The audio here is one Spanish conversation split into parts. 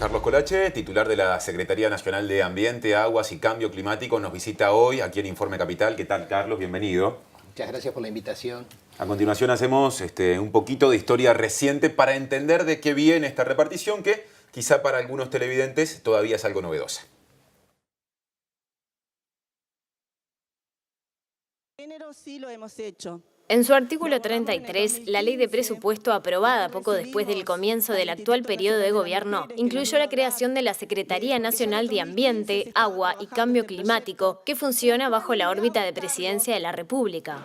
Carlos Colache, titular de la Secretaría Nacional de Ambiente, Aguas y Cambio Climático, nos visita hoy aquí en Informe Capital. ¿Qué tal, Carlos? Bienvenido. Muchas gracias por la invitación. A continuación hacemos un poquito de historia reciente para entender de qué viene esta repartición que quizá para algunos televidentes todavía es algo novedosa. Sí lo hemos hecho. En su artículo 33, la ley de presupuesto aprobada poco después del comienzo del actual periodo de gobierno incluyó la creación de la Secretaría Nacional de Ambiente, Agua y Cambio Climático, que funciona bajo la órbita de Presidencia de la República.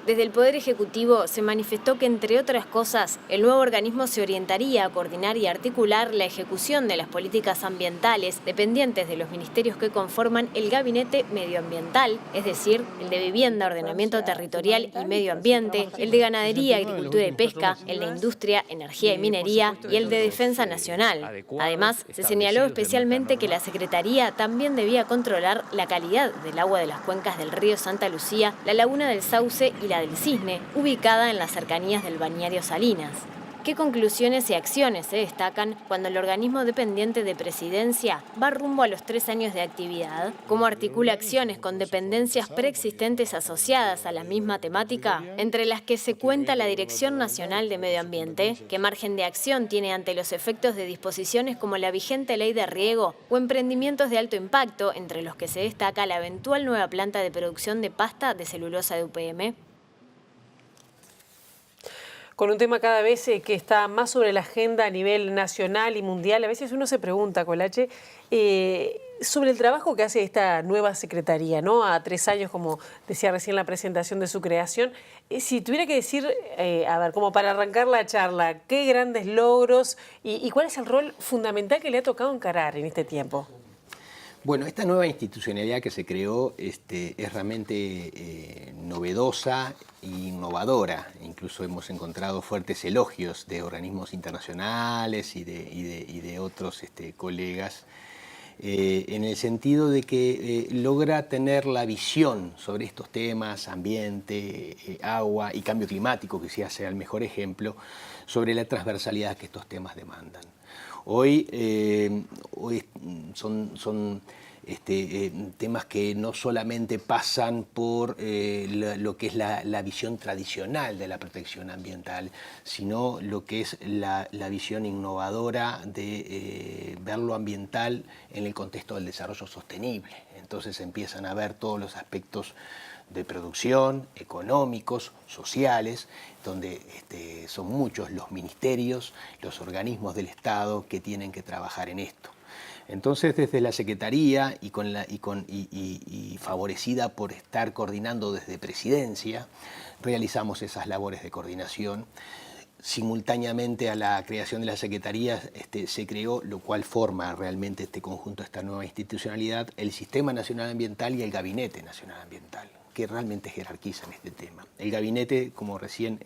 Desde el Poder Ejecutivo se manifestó que, entre otras cosas, el nuevo organismo se orientaría a coordinar y articular la ejecución de las políticas ambientales dependientes de los ministerios que conforman el Gabinete Medioambiental, es decir, el de Vivienda, Ordenamiento Territorial y Medio Ambiente, el de Ganadería, Agricultura y Pesca, el de Industria, Energía y Minería y el de Defensa Nacional. Además, se señaló especialmente que la Secretaría también debía controlar la calidad del agua de las cuencas del río Santa Lucía, la Laguna del Sauce y la del Cisne, ubicada en las cercanías del balneario Salinas. ¿Qué conclusiones y acciones se destacan cuando el organismo dependiente de Presidencia va rumbo a los 3 años de actividad? ¿Cómo articula acciones con dependencias preexistentes asociadas a la misma temática, entre las que se cuenta la Dirección Nacional de Medio Ambiente? ¿Qué margen de acción tiene ante los efectos de disposiciones como la vigente ley de riego o emprendimientos de alto impacto, entre los que se destaca la eventual nueva planta de producción de pasta de celulosa de UPM? Con un tema cada vez que está más sobre la agenda a nivel nacional y mundial, a veces uno se pregunta, Colache, sobre el trabajo que hace esta nueva secretaría, ¿no? A 3 años, como decía recién la presentación de su creación. Si tuviera que decir, a ver, como para arrancar la charla, ¿qué grandes logros y cuál es el rol fundamental que le ha tocado encarar en este tiempo? Bueno, esta nueva institucionalidad que se creó es realmente novedosa e innovadora. Incluso hemos encontrado fuertes elogios de organismos internacionales y de otros colegas, en el sentido de que logra tener la visión sobre estos temas, ambiente, agua y cambio climático, que quizás sea el mejor ejemplo, sobre la transversalidad que estos temas demandan. Hoy son temas que no solamente pasan por lo que es la visión tradicional de la protección ambiental, sino lo que es la visión innovadora de ver lo ambiental en el contexto del desarrollo sostenible. Entonces empiezan a ver todos los aspectos de producción, económicos, sociales, donde son muchos los ministerios, los organismos del Estado que tienen que trabajar en esto. Entonces, desde la Secretaría y favorecida por estar coordinando desde Presidencia, realizamos esas labores de coordinación. Simultáneamente a la creación de la Secretaría se creó, lo cual forma realmente este conjunto, esta nueva institucionalidad, el Sistema Nacional Ambiental y el Gabinete Nacional Ambiental, que realmente jerarquizan este tema. El gabinete, como recién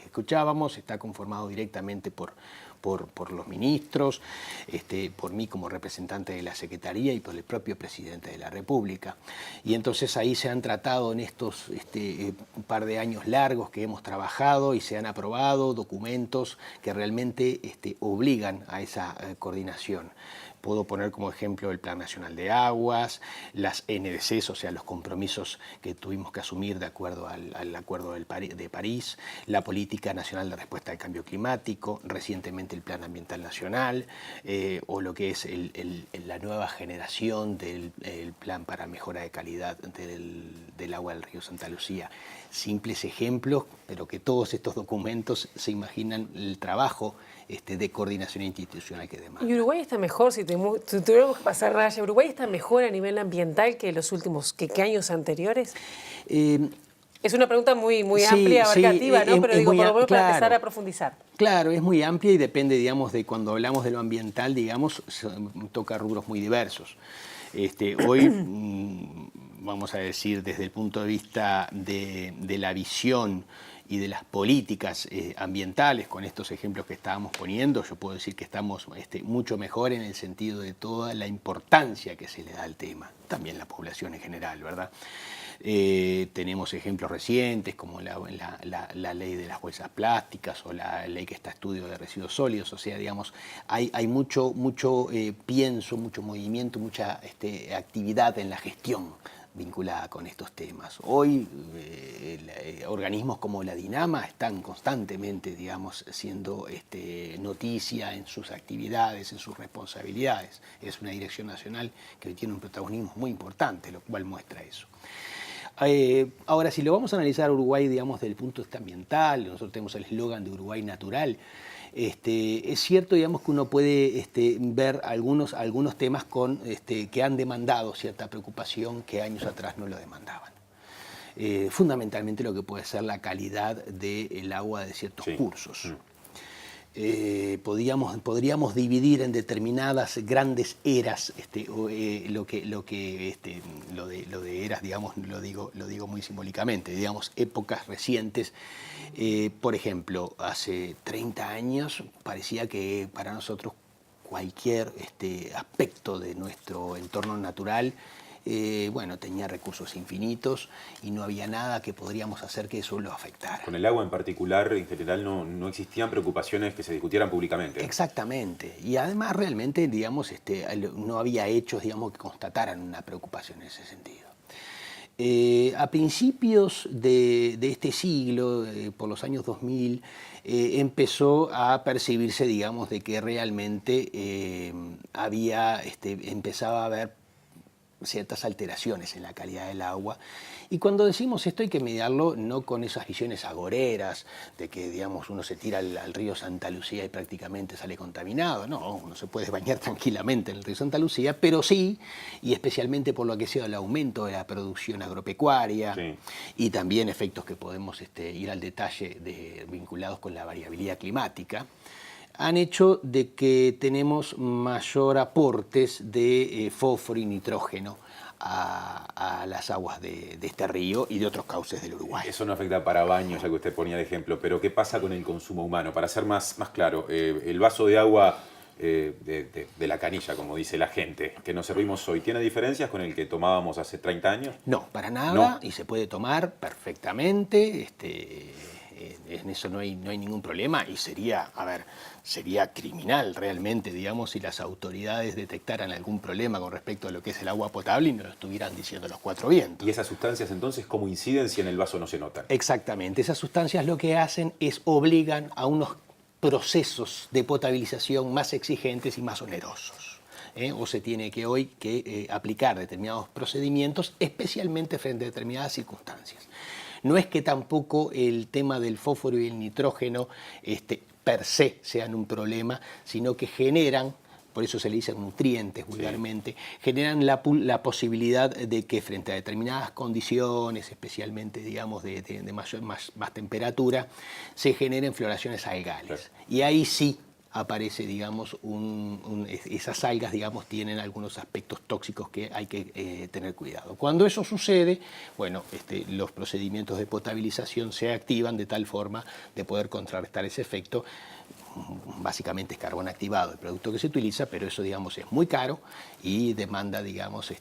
escuchábamos, está conformado directamente por los ministros, por mí como representante de la Secretaría y por el propio Presidente de la República. Y entonces ahí se han tratado en estos par de años largos que hemos trabajado y se han aprobado documentos que realmente obligan a esa coordinación. Puedo poner como ejemplo el Plan Nacional de Aguas, las NDCs, o sea, los compromisos que tuvimos que asumir de acuerdo al Acuerdo de París, la Política Nacional de Respuesta al Cambio Climático, recientemente el Plan Ambiental Nacional, o lo que es la nueva generación del Plan para Mejora de Calidad del Agua del Río Santa Lucía. Simples ejemplos, pero que todos estos documentos se imaginan el trabajo de coordinación institucional que demanda. ¿Y Uruguay está mejor, si tuviéramos que pasar raya, Uruguay está mejor a nivel ambiental que los últimos, que años anteriores? Es una pregunta muy amplia, abarcativa, ¿no? Pero digo, por lo menos para empezar a profundizar. Claro, es muy amplia y depende, digamos, de cuando hablamos de lo ambiental, digamos, toca rubros muy diversos. Hoy, vamos a decir, desde el punto de vista de la visión y de las políticas ambientales, con estos ejemplos que estábamos poniendo, yo puedo decir que estamos mucho mejor en el sentido de toda la importancia que se le da al tema, también la población en general, ¿verdad? Tenemos ejemplos recientes como la ley de las bolsas plásticas o la ley que está a estudio de residuos sólidos, o sea, digamos, hay mucho pienso, mucho movimiento, mucha actividad en la gestión vinculada con estos temas. Hoy organismos como la DINAMA están constantemente, digamos, siendo noticia en sus actividades, en sus responsabilidades. Es una dirección nacional que hoy tiene un protagonismo muy importante, lo cual muestra eso. Ahora, si lo vamos a analizar a Uruguay, digamos, desde el punto de vista ambiental, nosotros tenemos el eslogan de Uruguay Natural. Es cierto, digamos, que uno puede ver algunos temas que han demandado cierta preocupación que años atrás no lo demandaban. Fundamentalmente lo que puede ser la calidad del agua de ciertos cursos. Podríamos dividir en determinadas grandes eras, lo de eras, digamos, lo digo muy simbólicamente, digamos, épocas recientes. Por ejemplo, hace 30 años parecía que para nosotros cualquier aspecto de nuestro entorno natural tenía recursos infinitos y no había nada que podríamos hacer que eso lo afectara. Con el agua en particular, en general, no existían preocupaciones que se discutieran públicamente. Exactamente. Y además realmente, digamos, no había hechos, digamos, que constataran una preocupación en ese sentido. A principios de este siglo, por los años 2000, empezó a percibirse, digamos, de que realmente empezaba a haber ciertas alteraciones en la calidad del agua. Y cuando decimos esto hay que mediarlo no con esas visiones agoreras de que, digamos, uno se tira al río Santa Lucía y prácticamente sale contaminado. No, uno se puede bañar tranquilamente en el río Santa Lucía, pero sí, y especialmente por lo que sea el aumento de la producción agropecuaria, sí, y también efectos que podemos ir al detalle vinculados con la variabilidad climática, han hecho de que tenemos mayor aportes de fósforo y nitrógeno a las aguas de este río y de otros cauces del Uruguay. Eso no afecta para baños, ya que usted ponía de ejemplo, pero ¿qué pasa con el consumo humano? Para ser más claro, el vaso de agua de la canilla, como dice la gente, que nos servimos hoy, ¿tiene diferencias con el que tomábamos hace 30 años? No, para nada, no. Y se puede tomar perfectamente, en eso no hay ningún problema y sería criminal realmente, digamos, si las autoridades detectaran algún problema con respecto a lo que es el agua potable y nos lo estuvieran diciendo los cuatro vientos. ¿Y esas sustancias entonces cómo inciden si en el vaso no se notan? Exactamente, esas sustancias lo que hacen es obligan a unos procesos de potabilización más exigentes y más onerosos. O se tiene que aplicar determinados procedimientos, especialmente frente a determinadas circunstancias. No es que tampoco el tema del fósforo y el nitrógeno per se sean un problema, sino que generan, por eso se le dicen nutrientes vulgarmente, sí, generan la posibilidad de que frente a determinadas condiciones, especialmente, digamos, de más temperatura, se generen floraciones algales. Sí. Y ahí sí aparece, digamos, esas algas, digamos, tienen algunos aspectos tóxicos que hay que tener cuidado. Cuando eso sucede, bueno, los procedimientos de potabilización se activan de tal forma de poder contrarrestar ese efecto. Básicamente es carbón activado el producto que se utiliza, pero eso, digamos, es muy caro y demanda, digamos,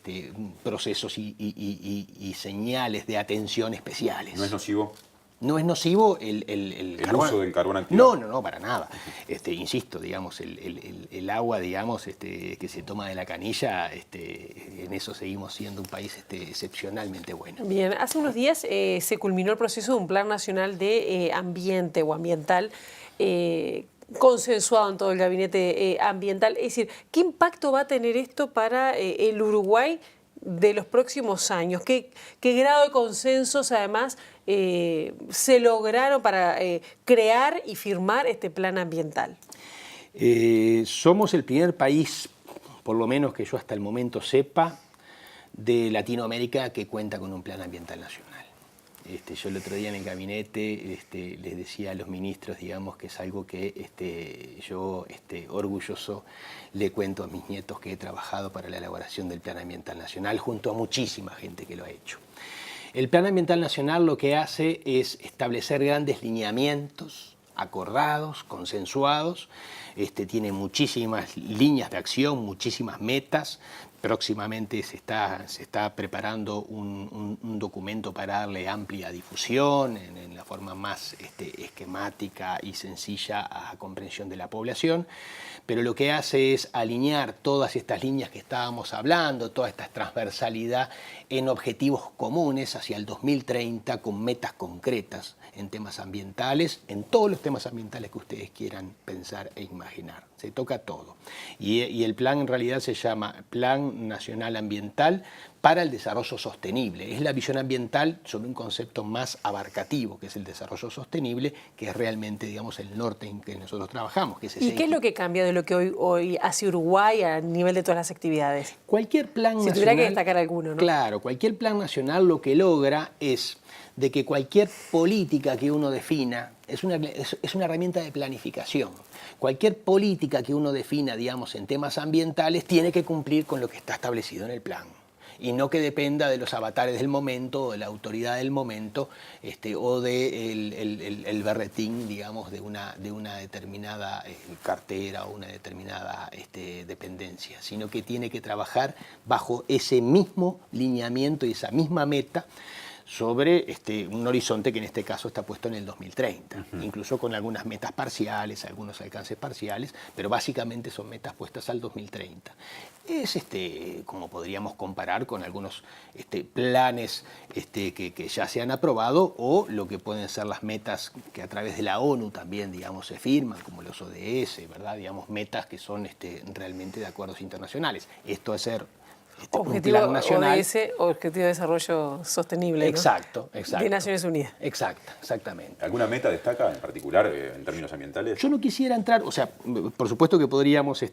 procesos y señales de atención especiales. ¿No es nocivo? No es nocivo el uso del carbón activado. No, para nada. Insisto, digamos, el agua, digamos, que se toma de la canilla, en eso seguimos siendo un país excepcionalmente bueno. Bien, hace unos días se culminó el proceso de un Plan Nacional de Ambiente o Ambiental consensuado en todo el gabinete ambiental. Es decir, ¿qué impacto va a tener esto para el Uruguay de los próximos años? ¿Qué grado de consensos, además, se lograron para crear y firmar este plan ambiental? Somos el primer país, por lo menos que yo hasta el momento sepa, de Latinoamérica que cuenta con un plan ambiental nacional. Yo el otro día en el gabinete les decía a los ministros, digamos, que es algo que yo orgulloso le cuento a mis nietos que he trabajado para la elaboración del Plan Ambiental Nacional junto a muchísima gente que lo ha hecho. El Plan Ambiental Nacional lo que hace es establecer grandes lineamientos acordados, consensuados, tiene muchísimas líneas de acción, muchísimas metas. Próximamente se está preparando un documento para darle amplia difusión en la forma más esquemática y sencilla a comprensión de la población, pero lo que hace es alinear todas estas líneas que estábamos hablando, toda esta transversalidad en objetivos comunes hacia el 2030 con metas concretas en temas ambientales, en todos los temas ambientales que ustedes quieran pensar e imaginar. Se toca todo. Y el plan en realidad se llama Plan Nacional Ambiental para el Desarrollo Sostenible. Es la visión ambiental sobre un concepto más abarcativo, que es el desarrollo sostenible, que es realmente, digamos, el norte en que nosotros trabajamos. Que es ese. ¿Y qué es lo que cambia de lo que hoy hace Uruguay a nivel de todas las actividades? Cualquier plan nacional... Si tuviera que destacar alguno, ¿no? Claro, cualquier plan nacional lo que logra es de que cualquier política que uno defina es una herramienta de planificación. Cualquier política que uno defina, digamos, en temas ambientales, tiene que cumplir con lo que está establecido en el plan. Y no que dependa de los avatares del momento, o de la autoridad del momento, o de el berretín, digamos, de una determinada cartera o una determinada dependencia, sino que tiene que trabajar bajo ese mismo lineamiento y esa misma meta, sobre un horizonte que en este caso está puesto en el 2030, incluso con algunas metas parciales, algunos alcances parciales, pero básicamente son metas puestas al 2030. Es como podríamos comparar con algunos planes que ya se han aprobado, o lo que pueden ser las metas que a través de la ONU también, digamos, se firman, como los ODS, ¿verdad? Digamos, metas que son realmente de acuerdos internacionales. Esto es ser Objetivo un plan nacional. ODS, Objetivo de Desarrollo Sostenible, ¿no? Exacto. De Naciones Unidas. Exactamente. ¿Alguna meta destaca en particular en términos ambientales? Yo no quisiera entrar, o sea, por supuesto que podríamos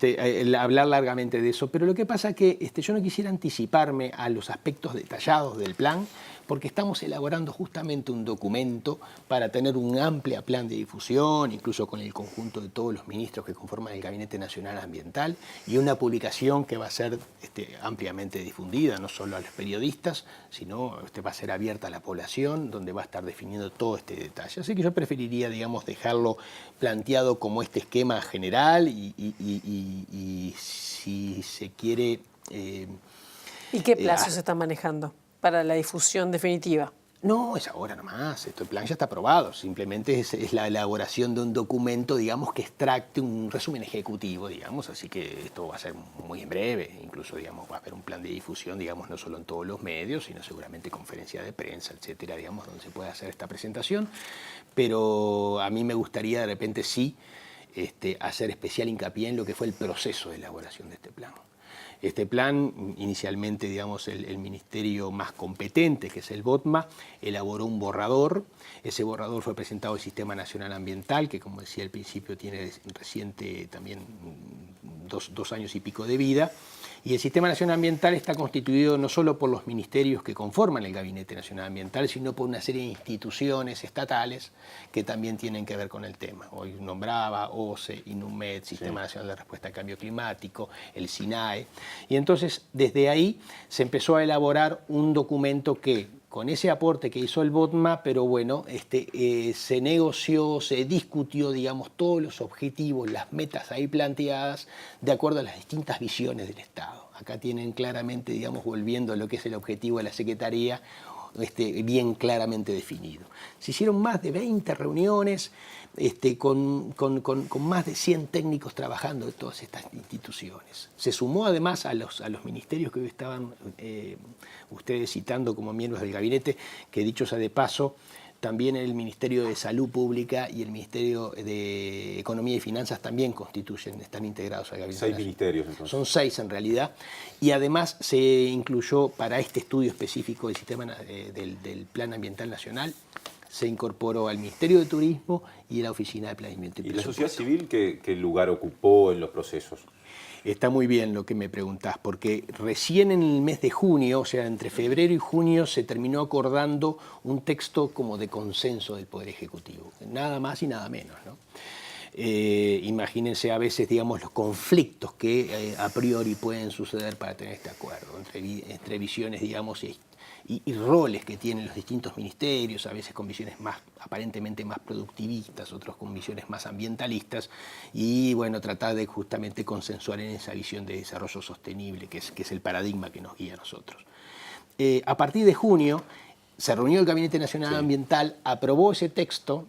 hablar largamente de eso, pero lo que pasa es que yo no quisiera anticiparme a los aspectos detallados del plan, porque estamos elaborando justamente un documento para tener un amplio plan de difusión, incluso con el conjunto de todos los ministros que conforman el Gabinete Nacional Ambiental, y una publicación que va a ser ampliamente difundida, no solo a los periodistas, sino va a ser abierta a la población, donde va a estar definiendo todo este detalle. Así que yo preferiría, digamos, dejarlo planteado como este esquema general y si se quiere... ¿Y qué plazos se están manejando para la difusión definitiva? No, es ahora nomás, el plan ya está aprobado, simplemente es la elaboración de un documento, digamos, que extracte un resumen ejecutivo, digamos, así que esto va a ser muy en breve, incluso, digamos, va a haber un plan de difusión, digamos, no solo en todos los medios, sino seguramente conferencia de prensa, etcétera, digamos, donde se pueda hacer esta presentación, pero a mí me gustaría de repente sí hacer especial hincapié en lo que fue el proceso de elaboración de este plan. Este plan, inicialmente, digamos, el ministerio más competente, que es el BOTMA, elaboró un borrador. Ese borrador fue presentado al Sistema Nacional Ambiental, que, como decía al principio, tiene reciente también dos años y pico de vida. Y el Sistema Nacional Ambiental está constituido no solo por los ministerios que conforman el Gabinete Nacional Ambiental, sino por una serie de instituciones estatales que también tienen que ver con el tema. Hoy nombraba OCE, INUMED, Sistema Nacional de Respuesta al Cambio Climático, el SINAE. Y entonces, desde ahí se empezó a elaborar un documento que, con ese aporte que hizo el BOTMA, pero bueno, se negoció, se discutió, digamos, todos los objetivos, las metas ahí planteadas, de acuerdo a las distintas visiones del Estado. Acá tienen claramente, digamos, volviendo a lo que es el objetivo de la Secretaría, bien claramente definido. Se hicieron más de 20 reuniones con más de 100 técnicos trabajando de todas estas instituciones. Se sumó además a los ministerios que hoy estaban ustedes citando como miembros del gabinete, que dicho sea de paso, también el Ministerio de Salud Pública y el Ministerio de Economía y Finanzas también están integrados al Gabinete. 6 ministerios, entonces. Son 6 en realidad. Y además se incluyó para este estudio específico del sistema del Plan Ambiental Nacional, se incorporó al Ministerio de Turismo y a la Oficina de Planeamiento y Presupuesto. ¿Y la sociedad civil qué lugar ocupó en los procesos? Está muy bien lo que me preguntás, porque recién en el mes de junio, o sea, entre febrero y junio, se terminó acordando un texto como de consenso del Poder Ejecutivo, nada más y nada menos, ¿no? Imagínense a veces, digamos, los conflictos que a priori pueden suceder para tener este acuerdo, entre visiones, digamos, y roles que tienen los distintos ministerios, a veces con visiones aparentemente más productivistas, otros con visiones más ambientalistas, y bueno, tratar de justamente consensuar en esa visión de desarrollo sostenible, que es el paradigma que nos guía a nosotros. A partir de junio se reunió el Gabinete Nacional Ambiental, aprobó ese texto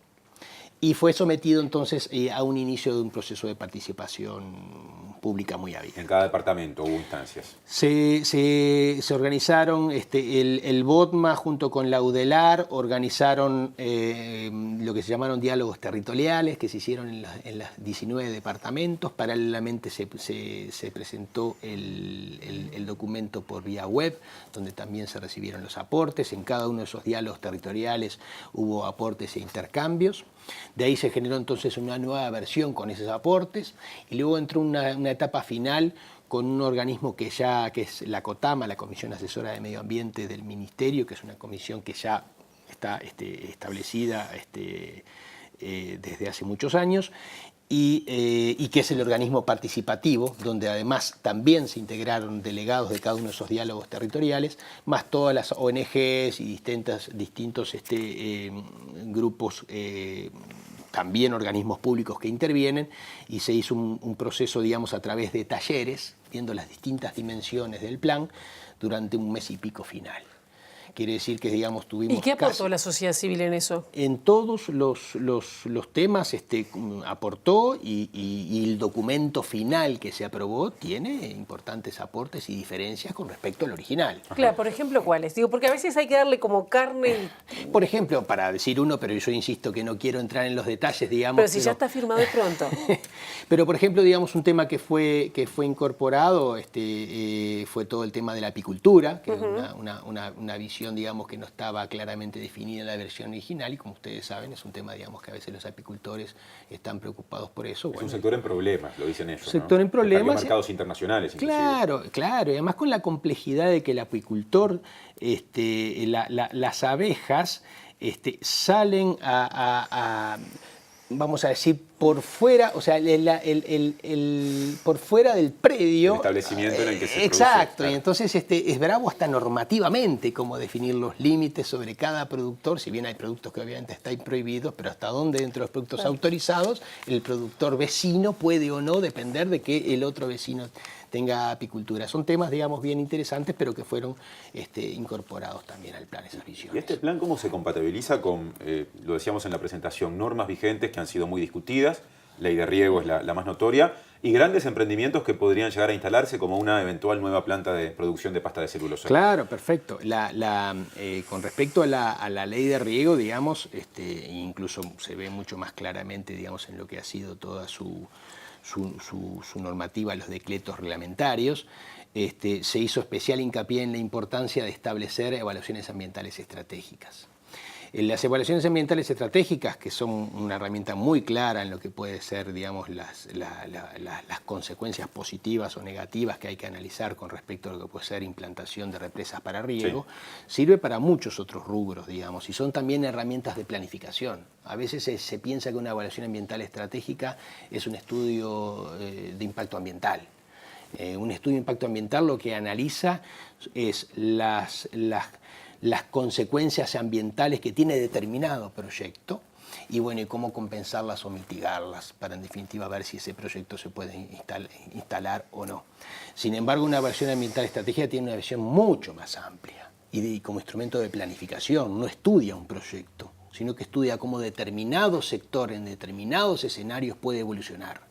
y fue sometido entonces a un inicio de un proceso de participación pública muy hábil. En cada departamento hubo instancias. Se organizaron, el BOTMA junto con la UDELAR organizaron lo que se llamaron diálogos territoriales que se hicieron en las 19 departamentos. Paralelamente se presentó el documento por vía web, donde también se recibieron los aportes. En cada uno de esos diálogos territoriales hubo aportes e intercambios. De ahí se generó entonces una nueva versión con esos aportes y luego entró una etapa final con un organismo que es la COTAMA, la Comisión Asesora de Medio Ambiente del Ministerio, que es una comisión que ya está establecida desde hace muchos años y que es el organismo participativo, donde además también se integraron delegados de cada uno de esos diálogos territoriales, más todas las ONGs y distintos grupos, también organismos públicos que intervienen, y se hizo un proceso, digamos, a través de talleres, viendo las distintas dimensiones del plan, durante un mes y pico final. Quiere decir que, digamos, tuvimos... ¿Y qué aportó la sociedad civil en eso? En todos los temas aportó y el documento final que se aprobó tiene importantes aportes y diferencias con respecto al original. Claro, por ejemplo, ¿cuáles? Digo, porque a veces hay que darle como carne... Por ejemplo, para decir uno, pero yo insisto que no quiero entrar en los detalles, digamos... Pero si ya está firmado de pronto. Pero, por ejemplo, digamos, un tema que fue incorporado fue todo el tema de la apicultura, que es una visión, digamos, que no estaba claramente definida en la versión original, y como ustedes saben, es un tema, digamos, que a veces los apicultores están preocupados por eso. Es un sector en problemas, lo dicen ellos. Sector en problemas. Hay mercados internacionales, inclusive. Claro, y además con la complejidad de que el apicultor, las abejas salen vamos a decir, por fuera, o sea, por fuera del predio. El establecimiento en el que se exacto, produce, y entonces es bravo hasta normativamente cómo definir los límites sobre cada productor, si bien hay productos que obviamente están prohibidos, pero hasta dónde dentro de los productos autorizados el productor vecino puede o no depender de que el otro vecino tenga apicultura. Son temas, digamos, bien interesantes, pero que fueron incorporados también al plan, esas visiones. ¿Y este plan cómo se compatibiliza con, lo decíamos en la presentación, normas vigentes que han sido muy discutidas, ley de riego es la más notoria, y grandes emprendimientos que podrían llegar a instalarse como una eventual nueva planta de producción de pasta de celulosa? Claro, perfecto. Con respecto a la ley de riego, digamos, incluso se ve mucho más claramente, digamos, en lo que ha sido toda su normativa, los decretos reglamentarios, se hizo especial hincapié en la importancia de establecer evaluaciones ambientales estratégicas. Las evaluaciones ambientales estratégicas, que son una herramienta muy clara en lo que puede ser, digamos, las consecuencias positivas o negativas que hay que analizar con respecto a lo que puede ser implantación de represas para riego, sirve para muchos otros rubros, digamos, y son también herramientas de planificación. A veces se piensa que una evaluación ambiental estratégica es un estudio de impacto ambiental. Un estudio de impacto ambiental lo que analiza es las consecuencias ambientales que tiene determinado proyecto y bueno, y cómo compensarlas o mitigarlas para en definitiva ver si ese proyecto se puede instalar o no. Sin embargo, una evaluación ambiental estratégica tiene una visión mucho más amplia y como instrumento de planificación, no estudia un proyecto, sino que estudia cómo determinado sector en determinados escenarios puede evolucionar.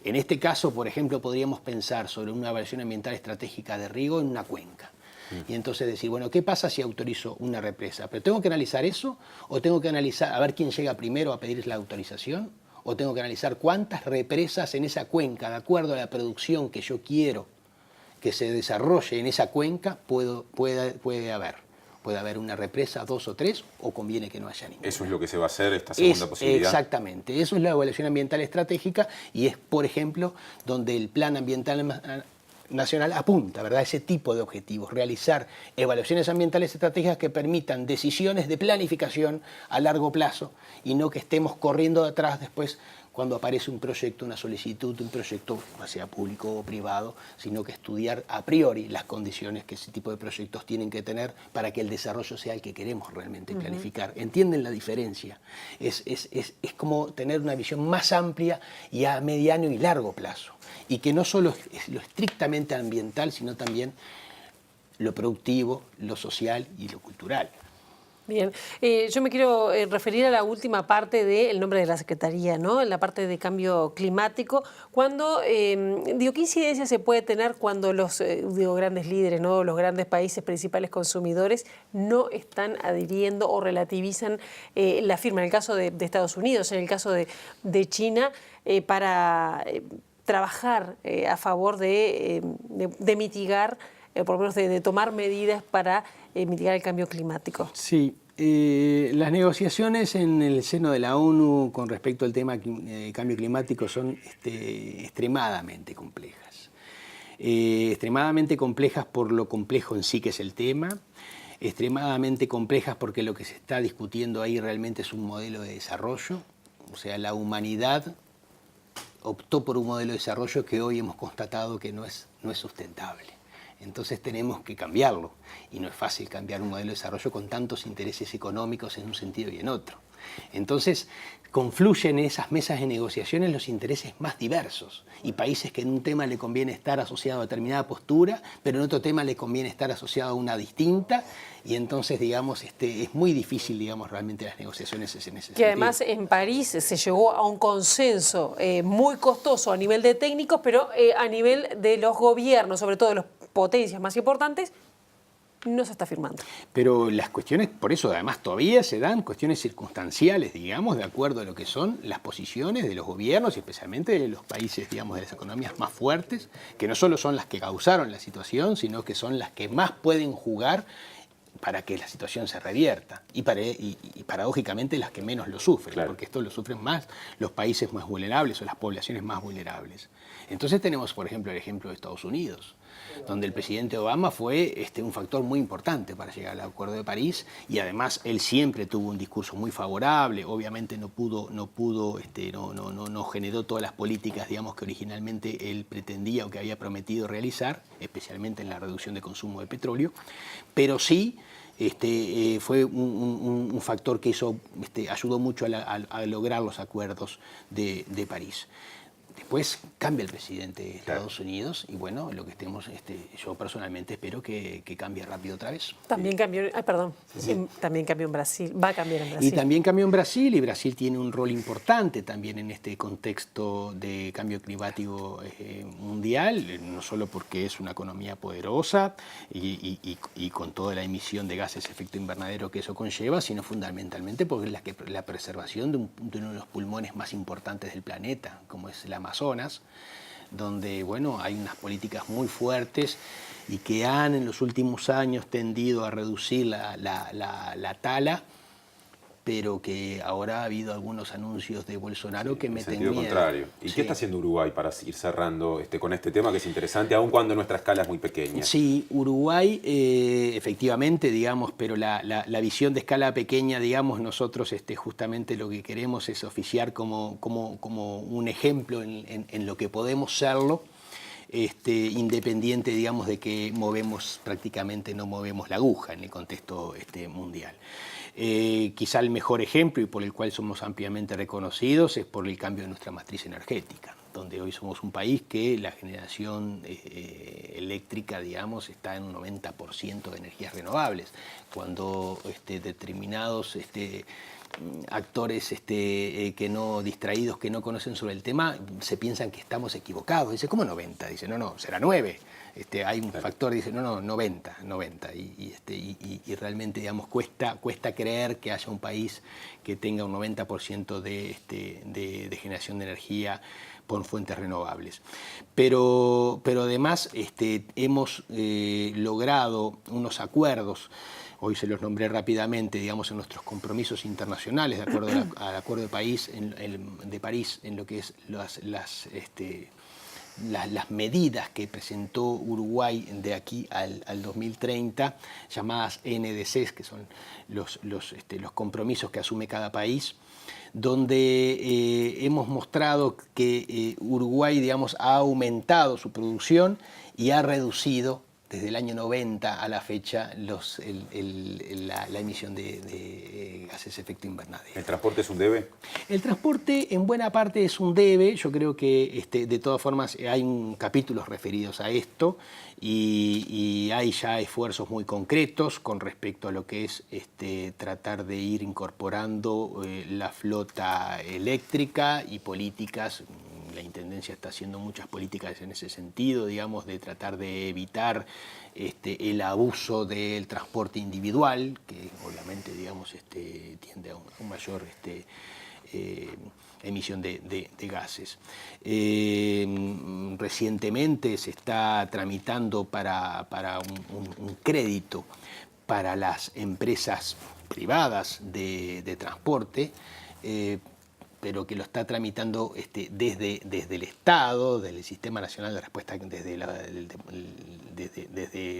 En este caso, por ejemplo, podríamos pensar sobre una evaluación ambiental estratégica de riego en una cuenca. Y entonces decir, bueno, ¿qué pasa si autorizo una represa? ¿Pero tengo que analizar eso? ¿O tengo que analizar a ver quién llega primero a pedir la autorización? ¿O tengo que analizar cuántas represas en esa cuenca, de acuerdo a la producción que yo quiero que se desarrolle en esa cuenca, puede haber? Puede haber una represa, 2 o 3, o conviene que no haya ninguna. Eso es lo que se va a hacer, esta segunda posibilidad. Exactamente, eso es la evaluación ambiental estratégica y es, por ejemplo, donde el Plan Ambiental Nacional apunta, ¿verdad?, ese tipo de objetivos, realizar evaluaciones ambientales estratégicas que permitan decisiones de planificación a largo plazo y no que estemos corriendo detrás después cuando aparece un proyecto, una solicitud, un proyecto, sea público o privado, sino que estudiar a priori las condiciones que ese tipo de proyectos tienen que tener para que el desarrollo sea el que queremos realmente planificar. ¿Entienden la diferencia? Es como tener una visión más amplia y a mediano y largo plazo. Y que no solo es lo estrictamente ambiental, sino también lo productivo, lo social y lo cultural. Bien, yo me quiero referir a la última parte del nombre de la Secretaría, ¿no? En la parte de cambio climático. Cuando, ¿qué incidencia se puede tener cuando los grandes líderes, ¿no? Los grandes países principales consumidores no están adhiriendo o relativizan la firma? En el caso de Estados Unidos, en el caso de China, para trabajar a favor de mitigar, por lo menos de tomar medidas para mitigar el cambio climático. Sí, las negociaciones en el seno de la ONU con respecto al tema cambio climático son extremadamente complejas. Extremadamente complejas por lo complejo en sí que es el tema, extremadamente complejas porque lo que se está discutiendo ahí realmente es un modelo de desarrollo, o sea, la humanidad optó por un modelo de desarrollo que hoy hemos constatado que no es sustentable. Entonces tenemos que cambiarlo y no es fácil cambiar un modelo de desarrollo con tantos intereses económicos en un sentido y en otro. Entonces confluyen en esas mesas de negociaciones los intereses más diversos y países que en un tema le conviene estar asociado a determinada postura, pero en otro tema le conviene estar asociado a una distinta y entonces, digamos, es muy difícil, digamos, realmente las negociaciones en ese sentido. Que además en París se llegó a un consenso muy costoso a nivel de técnicos, pero a nivel de los gobiernos, sobre todo de las potencias más importantes, no se está firmando. Pero las cuestiones, por eso además todavía se dan cuestiones circunstanciales, digamos, de acuerdo a lo que son las posiciones de los gobiernos y especialmente de los países, digamos, de las economías más fuertes, que no solo son las que causaron la situación, sino que son las que más pueden jugar para que la situación se revierta y paradójicamente las que menos lo sufren, claro, porque esto lo sufren más los países más vulnerables o las poblaciones más vulnerables. Entonces tenemos, por ejemplo, el ejemplo de Estados Unidos, donde el presidente Obama fue un factor muy importante para llegar al Acuerdo de París y además él siempre tuvo un discurso muy favorable, obviamente no generó todas las políticas, digamos, que originalmente él pretendía o que había prometido realizar, especialmente en la reducción de consumo de petróleo, pero sí fue un factor que ayudó mucho a lograr los acuerdos de París. Después cambia el presidente de Estados Unidos y bueno, lo que yo personalmente espero que cambie rápido otra vez. También cambió, también cambió en Brasil, va a cambiar en Brasil. Y también cambió en Brasil y Brasil tiene un rol importante también en este contexto de cambio climático mundial, no solo porque es una economía poderosa y con toda la emisión de gases de efecto invernadero que eso conlleva, sino fundamentalmente porque es la preservación de uno de los pulmones más importantes del planeta, como es el Amazonas, donde bueno, hay unas políticas muy fuertes y que han en los últimos años tendido a reducir la tala, pero que ahora ha habido algunos anuncios de Bolsonaro que meten miedo. En sentido contrario. ¿Y sí. qué está haciendo Uruguay para ir cerrando con este tema que es interesante, aun cuando nuestra escala es muy pequeña? Sí, Uruguay efectivamente, digamos, pero la visión de escala pequeña, digamos, nosotros justamente lo que queremos es oficiar como un ejemplo en lo que podemos serlo, independiente, digamos, de que prácticamente no movemos la aguja en el contexto mundial. Quizá el mejor ejemplo y por el cual somos ampliamente reconocidos es por el cambio de nuestra matriz energética, donde hoy somos un país que la generación eléctrica, digamos, está en un 90% de energías renovables, cuando determinados actores distraídos que no conocen sobre el tema se piensan que estamos equivocados. Dice, ¿cómo 90? Dice, no, será 9. Hay un factor, dice, no, 90. Y realmente, digamos, cuesta creer que haya un país que tenga un 90% de generación de energía por fuentes renovables. Pero además hemos logrado unos acuerdos. Hoy se los nombré rápidamente, digamos, en nuestros compromisos internacionales, de acuerdo al Acuerdo de París en lo que es las medidas que presentó Uruguay de aquí al 2030, llamadas NDCs, que son los compromisos que asume cada país. donde hemos mostrado que Uruguay, digamos, ha aumentado su producción y ha reducido desde el año 90 a la fecha la emisión de gases de efecto invernadero. ¿El transporte es un debe? El transporte en buena parte es un debe. Yo creo que de todas formas hay capítulos referidos a esto y hay ya esfuerzos muy concretos con respecto a lo que es tratar de ir incorporando la flota eléctrica y políticas. La Intendencia está haciendo muchas políticas en ese sentido, digamos, de tratar de evitar el abuso del transporte individual, que obviamente, digamos, tiende a una mayor emisión de gases. Recientemente se está tramitando para un crédito para las empresas privadas de transporte, pero que lo está tramitando desde el Estado, desde el Sistema Nacional de Respuesta, desde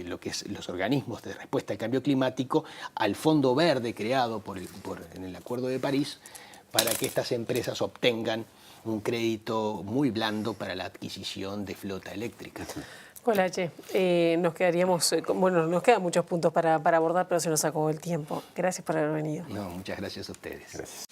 lo que es los organismos de respuesta al cambio climático, al Fondo Verde creado en el Acuerdo de París, para que estas empresas obtengan un crédito muy blando para la adquisición de flota eléctrica. Colache, nos quedan muchos puntos para abordar, pero se nos acabó el tiempo. Gracias por haber venido. No, muchas gracias a ustedes. Gracias.